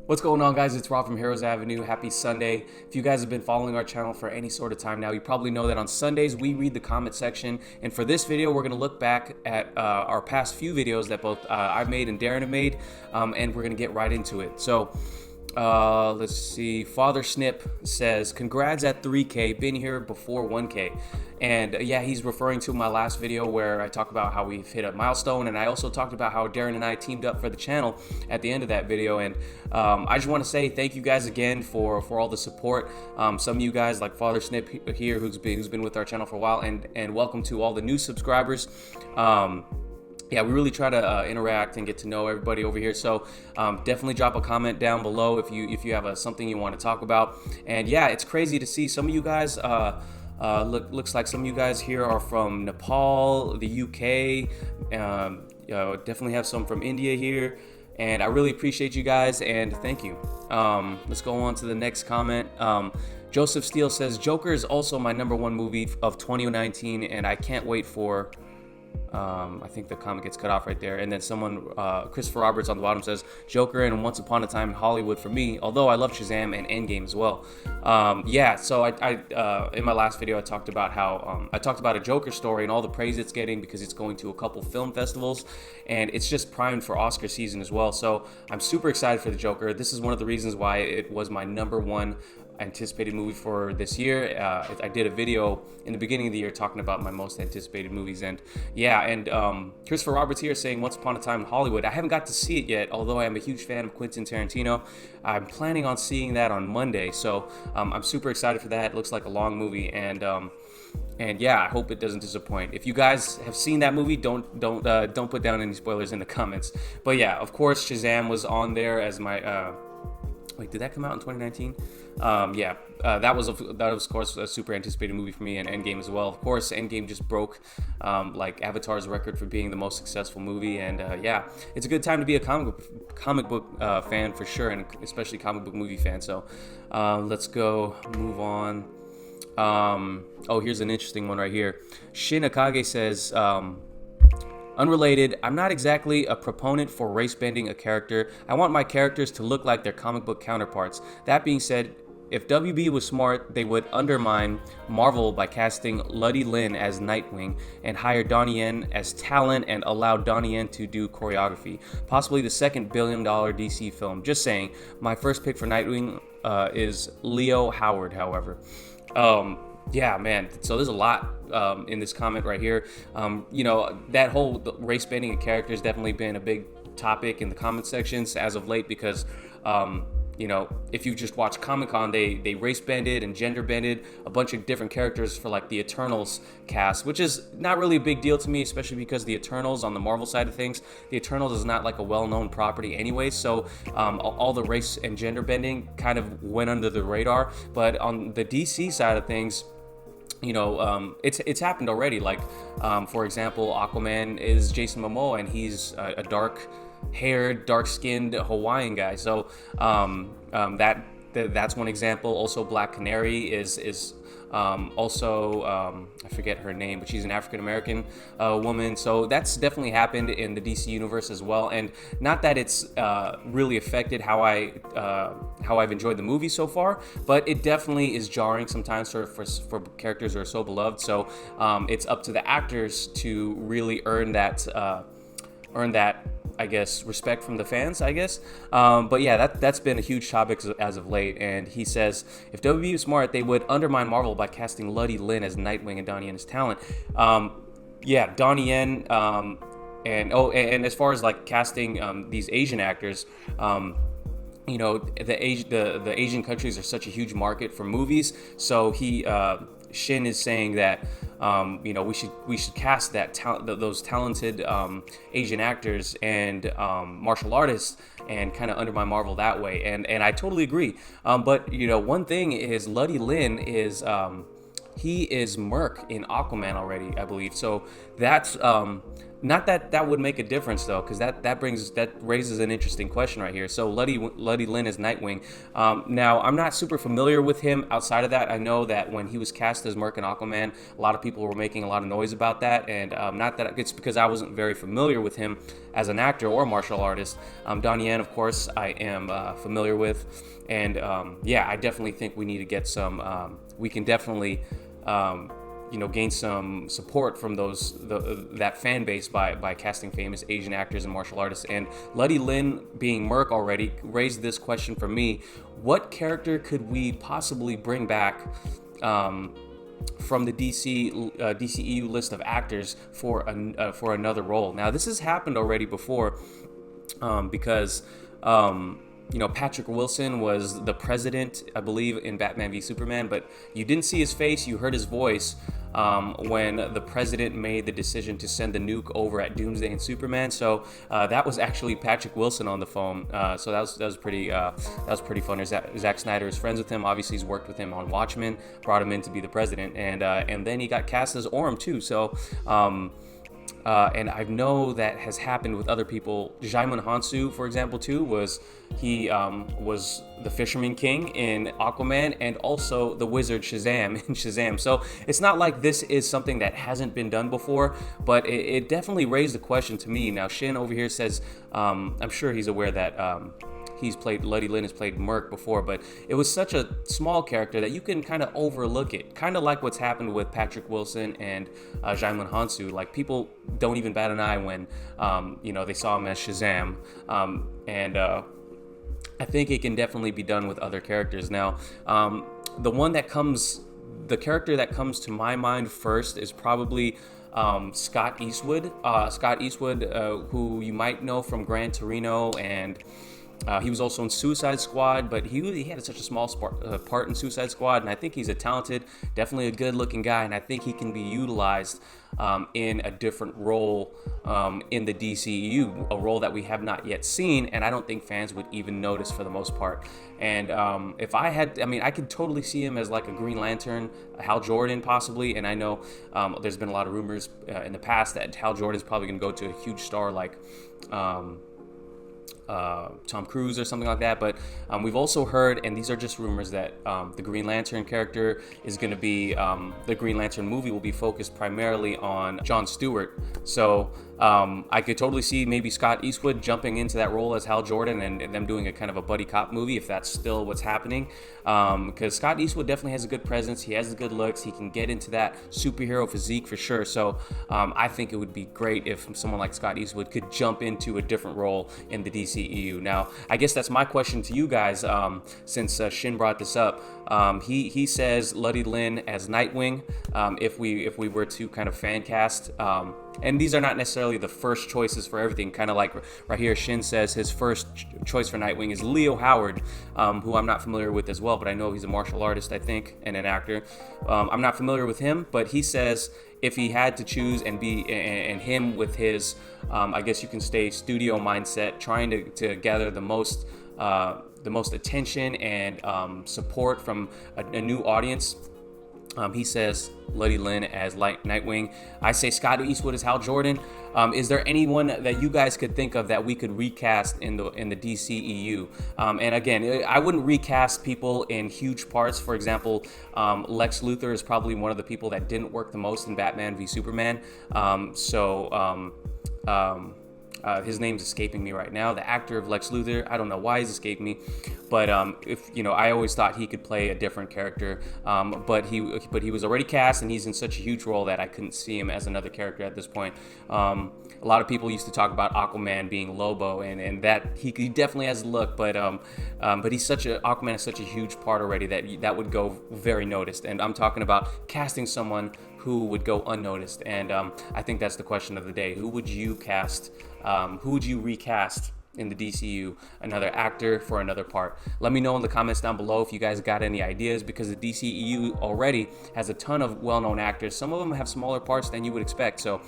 What's going on, guys? It's Rob from Heroes Avenue. Happy Sunday. If you guys have been following our channel for any sort of time now, you probably know that on Sundays we read the comment section. And for this video, we're going to look back at our past few videos that both I've made and Darren have made, and we're going to get right into it. So let's see. Father Snip says, congrats at 3K, been here before 1K. And yeah, he's referring to my last video where I talk about how we've hit a milestone, and I also talked about how Darren and I teamed up for the channel at the end of that video. And I just want to say thank you guys again for all the support. Some of you guys, like Father Snip here, who's been with our channel for a while, and welcome to all the new subscribers. Yeah, we really try to interact and get to know everybody over here. So definitely drop a comment down below if you have something you want to talk about. And yeah, it's crazy to see some of you guys. Looks like some of you guys here are from Nepal, the UK. Definitely have some from India here. And I really appreciate you guys, and thank you. Let's go on to the next comment. Joseph Steele says, Joker is also my #1 movie of 2019, and I can't wait for... I think the comment gets cut off right there. And then someone, Christopher Roberts on the bottom says, Joker and Once Upon a Time in Hollywood for me, although I love Shazam and Endgame as well. Yeah, so I in my last video I talked about how I talked about a Joker story and all the praise it's getting because it's going to a couple film festivals, and it's just primed for Oscar season as well. So I'm super excited for the Joker. This is one of the reasons why it was my #1 anticipated movie for this year. I did a video in the beginning of the year talking about my most anticipated movies, and yeah, and Christopher Roberts here saying Once Upon a Time in Hollywood. I haven't got to see it yet, although I am a huge fan of Quentin Tarantino. I'm planning on seeing that on Monday, so I'm super excited for that. It looks like a long movie, and yeah, I hope it doesn't disappoint. If you guys have seen that movie, don't put down any spoilers in the comments. But yeah, of course, Shazam was on there as my wait, did that come out in 2019? Yeah, that was of course a super anticipated movie for me, and Endgame as well. Of course, Endgame just broke like Avatar's record for being the most successful movie, and yeah, it's a good time to be a comic book fan for sure, and especially comic book movie fan. So let's go move on. Oh, here's an interesting one right here. Shin Akage says, unrelated, I'm not exactly a proponent for race bending a character. I want my characters to look like their comic book counterparts. That being said, if WB was smart, they would undermine Marvel by casting Luddy Lin as Nightwing and hire Donnie Yen as talent and allow Donnie Yen to do choreography. Possibly the second $1 billion DC film. Just saying. My first pick for Nightwing is Leo Howard, however. Yeah, man. So there's a lot in this comment right here. You know, that whole race bending of characters definitely been a big topic in the comment sections as of late because, you know, if you just watch Comic-Con, they race bended and gender bended a bunch of different characters for like the Eternals cast, which is not really a big deal to me, especially because the Eternals on the Marvel side of things, the Eternals is not like a well-known property anyway, so all the race and gender bending kind of went under the radar. But on the DC side of things, you know, it's happened already. Like, for example, Aquaman is Jason Momoa, and he's a dark-haired, dark-skinned Hawaiian guy. So that's one example. Also, Black Canary is also I forget her name, but she's an African American woman. So that's definitely happened in the DC universe as well. And not that it's really affected how I've enjoyed the movie so far, but it definitely is jarring sometimes for characters who are so beloved. So it's up to the actors to really earn that I guess respect from the fans, I guess. But yeah, that's been a huge topic as of late. And he says, if WB was smart, they would undermine Marvel by casting Luddy Lin as Nightwing and Donnie Yen as talent. Yeah, Donnie Yen, and as far as like casting these Asian actors, you know, the Asian countries are such a huge market for movies. So Shin is saying that you know, we should cast those talented Asian actors and martial artists and kind of undermine Marvel that way, and I totally agree. But you know, one thing is Luddy Lin is he is Merc in Aquaman already, I believe. So that's not that that would make a difference though, because that raises an interesting question right here. So Luddy Lin is Nightwing. Now I'm not super familiar with him outside of that. I know that when he was cast as Merc in Aquaman, a lot of people were making a lot of noise about that, and not that it's because I wasn't very familiar with him as an actor or martial artist. Donnie Yen, of course, I am familiar with, and yeah, I definitely think we need to get some. We can definitely. Gain some support from that fan base by casting famous Asian actors and martial artists. And Luddy Lin being Merc already raised this question for me: what character could we possibly bring back from the DCEU list of actors for another role? Now, this has happened already before, because. Patrick Wilson was the president, I believe, in Batman v Superman, but you didn't see his face, you heard his voice when the president made the decision to send the nuke over at Doomsday and Superman. So that was actually Patrick Wilson on the phone. So that was pretty fun. Zack Snyder is friends with him. Obviously, he's worked with him on Watchmen, brought him in to be the president, and then he got cast as Orm too. So. And I know that has happened with other people. Jaimon Hansu, for example, too, was the Fisherman King in Aquaman, and also the Wizard Shazam in Shazam. So it's not like this is something that hasn't been done before, but it definitely raised the question to me. Now, Shin over here says, I'm sure he's aware that Luddy Lin has played Merc before, but it was such a small character that you can kind of overlook it. Kind of like what's happened with Patrick Wilson and Jaimon Hansu. Like, people don't even bat an eye when, they saw him as Shazam. And I think it can definitely be done with other characters. Now, the character that comes to my mind first is probably Scott Eastwood. Who you might know from Gran Torino, and he was also in Suicide Squad, but he had such a small part in Suicide Squad, and I think he's a talented, definitely a good-looking guy, and I think he can be utilized in a different role in the DCEU, a role that we have not yet seen, and I don't think fans would even notice for the most part. And I could totally see him as like a Green Lantern, Hal Jordan possibly, and I know there's been a lot of rumors in the past that Hal Jordan's probably going to go to a huge star like Tom Cruise or something like that, but we've also heard, and these are just rumors, that the Green Lantern character is going to be, the Green Lantern movie will be focused primarily on Jon Stewart. So I could totally see maybe Scott Eastwood jumping into that role as Hal Jordan, and them doing a kind of a buddy cop movie, if that's still what's happening, because Scott Eastwood definitely has a good presence, he has the good looks, he can get into that superhero physique for sure. So I think it would be great if someone like Scott Eastwood could jump into a different role in the DCEU. Now, I guess that's my question to you guys, since Shin brought this up. He says Luddy Lin as Nightwing, if we were to kind of fan cast, and these are not necessarily the first choices for everything. Kind of like right here, Shin says his first choice for Nightwing is Leo Howard, who I'm not familiar with as well, but I know he's a martial artist, I think, and an actor. I'm not familiar with him, but he says if he had to choose and him with his, I guess you can say, studio mindset, trying to gather the most attention and support from a new audience. He says Luddy Lin as Nightwing. I say Scott Eastwood as Hal Jordan. Is there anyone that you guys could think of that we could recast in the DCEU? And again, I wouldn't recast people in huge parts. For example, Lex Luthor is probably one of the people that didn't work the most in Batman v Superman. His name's escaping me right now. The actor of Lex Luthor, I don't know why he's escaped me, but I always thought he could play a different character. But he was already cast, and he's in such a huge role that I couldn't see him as another character at this point. A lot of people used to talk about Aquaman being Lobo, and that he definitely has a look, but Aquaman is such a huge part already that would go very noticed. And I'm talking about casting someone who would go unnoticed, and I think that's the question of the day. Who would you cast? Who would you recast in the DCU, another actor for another part? Let me know in the comments down below if you guys got any ideas, because the DCEU already has a ton of well-known actors. Some of them have smaller parts than you would expect, so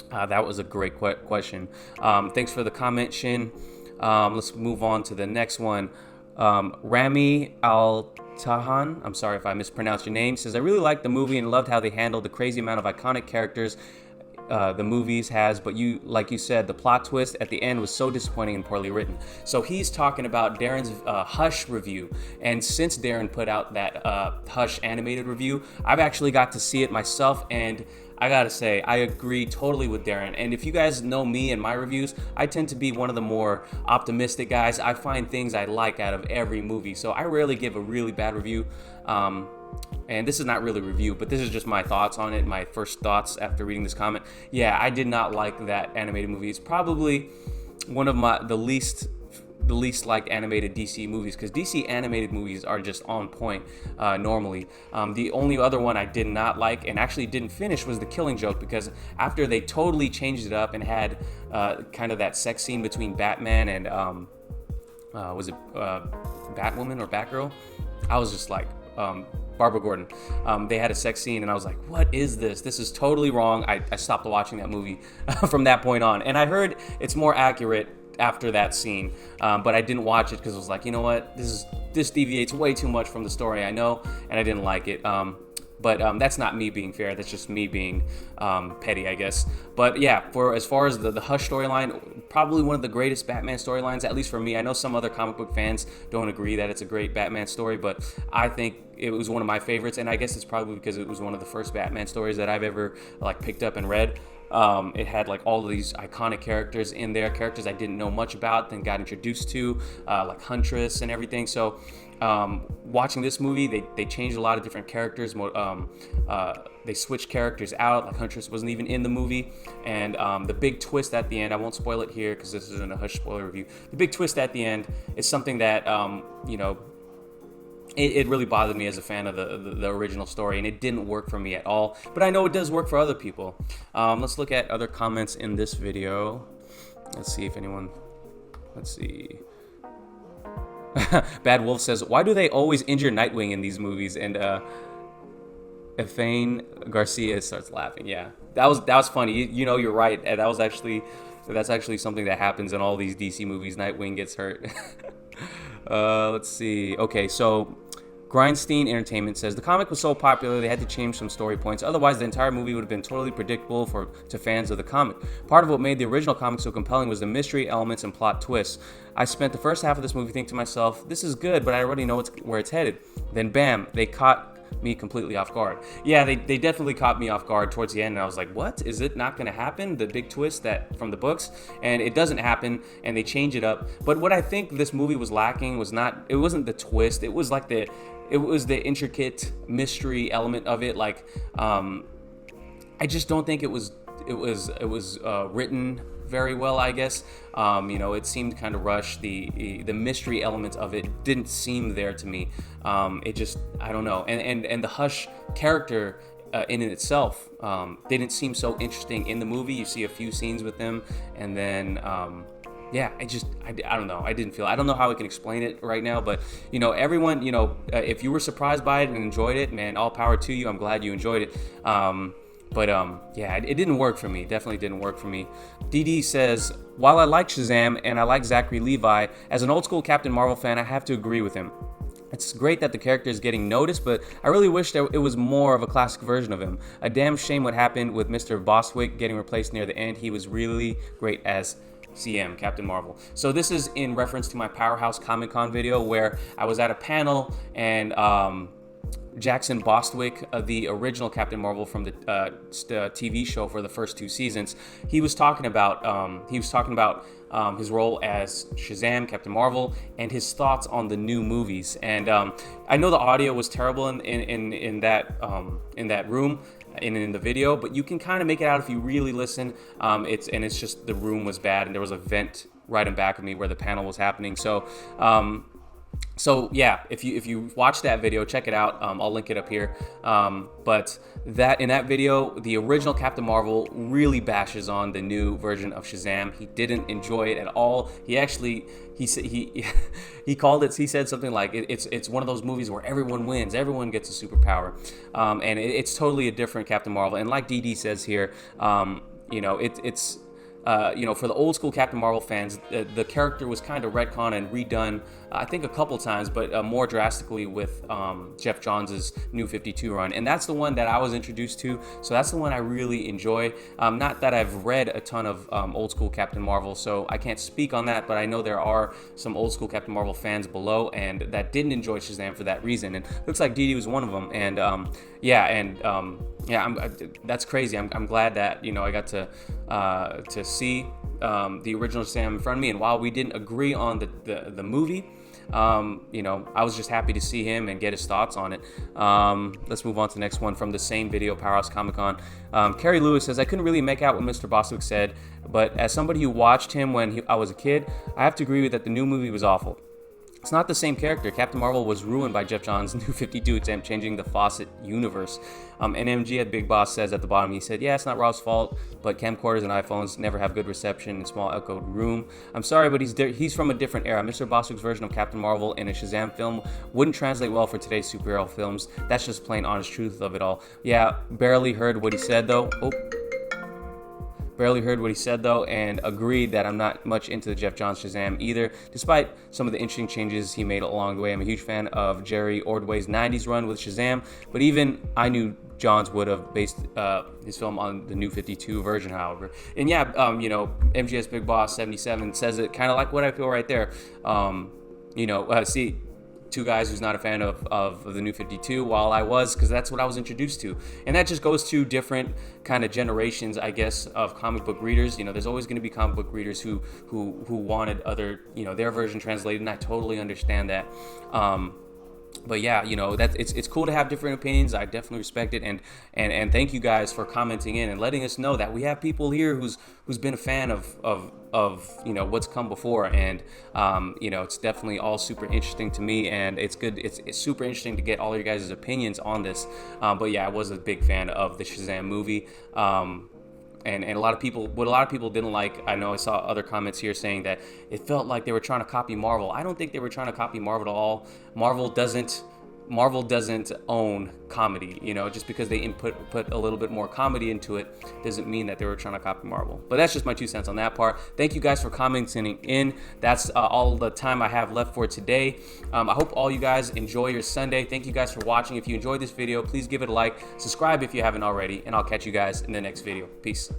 that was a great question. Thanks for the comment, Shin. Let's move on to the next one. Rami Al-Tahan, I'm sorry if I mispronounced your name, says, I really liked the movie and loved how they handled the crazy amount of iconic characters the movies has, but like you said, the plot twist at the end was so disappointing and poorly written. So he's talking about Darren's Hush review, and since Darren put out that Hush animated review, I've actually got to see it myself, and I gotta say, I agree totally with Darren. And if you guys know me and my reviews, I tend to be one of the more optimistic guys. I find things I like out of every movie, so I rarely give a really bad review. And this is not really a review, but this is just my thoughts on it, my first thoughts after reading this comment. Yeah, I did not like that animated movie. It's probably one of the least liked animated DC movies, because DC animated movies are just on point normally. The only other one I did not like and actually didn't finish was The Killing Joke, because after they totally changed it up and had kind of that sex scene between Batman and was it Batwoman or Batgirl? I was just like, Barbara Gordon. They had a sex scene and I was like, what is this? This is totally wrong. I stopped watching that movie from that point on. And I heard it's more accurate after that scene, but I didn't watch it because I was like, you know what? This deviates way too much from the story I know, and I didn't like it. But that's not me being fair. That's just me being petty, I guess. But yeah, as far as the Hush storyline, probably one of the greatest Batman storylines, at least for me. I know some other comic book fans don't agree that it's a great Batman story, but I think it was one of my favorites, and I guess it's probably because it was one of the first Batman stories that I've ever picked up and read. It had all of these iconic characters in there, characters I didn't know much about, then got introduced to, like Huntress and everything. So watching this movie, they changed a lot of different characters. They switched characters out, like Huntress wasn't even in the movie. And the big twist at the end, I won't spoil it here because this isn't a Hush spoiler review. The big twist at the end is something that, it really bothered me as a fan of the original story, and it didn't work for me at all. But I know it does work for other people. Let's look at other comments in this video. Let's see. Bad Wolf says, why do they always injure Nightwing in these movies? And Efrain Garcia starts laughing. Yeah, that was funny. You're right. And that's actually something that happens in all these DC movies. Nightwing gets hurt. Let's see. Okay, so Grindstein Entertainment says, the comic was so popular they had to change some story points. Otherwise, the entire movie would have been totally predictable to fans of the comic. Part of what made the original comic so compelling was the mystery elements and plot twists. I spent the first half of this movie thinking to myself, this is good, but I already know where it's headed. Then bam, they caught me completely off guard. Yeah, they definitely caught me off guard towards the end, and I was like, what? Is it not going to happen? The big twist that from the books? And it doesn't happen, and they change it up. But what I think this movie was lacking it wasn't the twist. It was the intricate mystery element of it. I just don't think it was written very well, I guess. It seemed kind of rushed. The mystery element of it didn't seem there to me. I don't know. And the Hush character in itself didn't seem so interesting in the movie. You see a few scenes with him, and then I don't know. I don't know how I can explain it right now, but everyone, if you were surprised by it and enjoyed it, man, all power to you. I'm glad you enjoyed it. It didn't work for me. Definitely didn't work for me. DD says, while I like Shazam and I like Zachary Levi, as an old school Captain Marvel fan, I have to agree with him. It's great that the character is getting noticed, but I really wish that it was more of a classic version of him. A damn shame what happened with Mr. Bostwick getting replaced near the end. He was really great as CM, Captain Marvel. So this is in reference to my Powerhouse Comic Con video where I was at a panel and Jackson Bostwick, the original Captain Marvel from the TV show for the first 2 seasons, he was talking about his role as Shazam, Captain Marvel, and his thoughts on the new movies. And I know the audio was terrible in that room. In the video, but you can kind of make it out if you really listen. It's just the room was bad, and there was a vent right in back of me where the panel was happening. So yeah, if you watch that video, check it out. I'll link it up here. But in that video, the original Captain Marvel really bashes on the new version of Shazam. He didn't enjoy it at all. He said something like it's one of those movies where everyone wins, everyone gets a superpower, and it's totally a different Captain Marvel. And like DD says here, for the old school Captain Marvel fans, the character was kind of retconned and redone, I think a couple times, but more drastically with Jeff Johns' New 52 run. And that's the one that I was introduced to, so that's the one I really enjoy. Not that I've read a ton of old school Captain Marvel, so I can't speak on that, but I know there are some old school Captain Marvel fans below and that didn't enjoy Shazam for that reason. And looks like Dee Dee was one of them. And that's crazy. I'm glad that I got to see the original Shazam in front of me. And while we didn't agree on the movie, I was just happy to see him and get his thoughts on it. Let's move on to the next one from the same video, Powerhouse Comic Con. Carrie Lewis says, I couldn't really make out what Mr. Bostwick said, but as somebody who watched him when I was a kid, I have to agree with that the new movie was awful. It's not the same character. Captain Marvel was ruined by Jeff Johns' New 52 attempt changing the Fawcett universe. NMG at Big Boss says at the bottom, he said, yeah, it's not Rob's fault, but camcorders and iPhones never have good reception in small echoed room. I'm sorry, but he's from a different era. Mr. Bostwick's version of Captain Marvel in a Shazam film wouldn't translate well for today's superhero films. That's just plain honest truth of it all. Yeah, barely heard what he said though. Barely heard what he said though, and agreed that I'm not much into the Jeff Johns Shazam either, despite some of the interesting changes he made along the way. I'm a huge fan of Jerry Ordway's 90s run with Shazam, but even I knew Johns would have based his film on the New 52 version, however. And yeah, MGS Big Boss 77 says it kind of like what I feel right there. See, two guys who's not a fan of the New 52, while I was, because that's what I was introduced to. And that just goes to different kind of generations, I guess, of comic book readers. There's always going to be comic book readers who wanted other, their version translated, and I totally understand that. But yeah, that it's cool to have different opinions. I definitely respect it, and thank you guys for commenting in and letting us know that we have people here who's been a fan of what's come before, and it's definitely all super interesting to me, and it's good. It's super interesting to get all your guys' opinions on this. But yeah, I was a big fan of the Shazam movie. And a lot of people didn't like, I know I saw other comments here saying that it felt like they were trying to copy Marvel. I don't think they were trying to copy Marvel at all. Marvel doesn't own comedy. Just because they put a little bit more comedy into it doesn't mean that they were trying to copy Marvel. But that's just my 2 cents on that part. Thank you guys for commenting in. That's all the time I have left for today. I hope all you guys enjoy your Sunday. Thank you guys for watching. If you enjoyed this video, please give it a like, subscribe if you haven't already, and I'll catch you guys in the next video. Peace.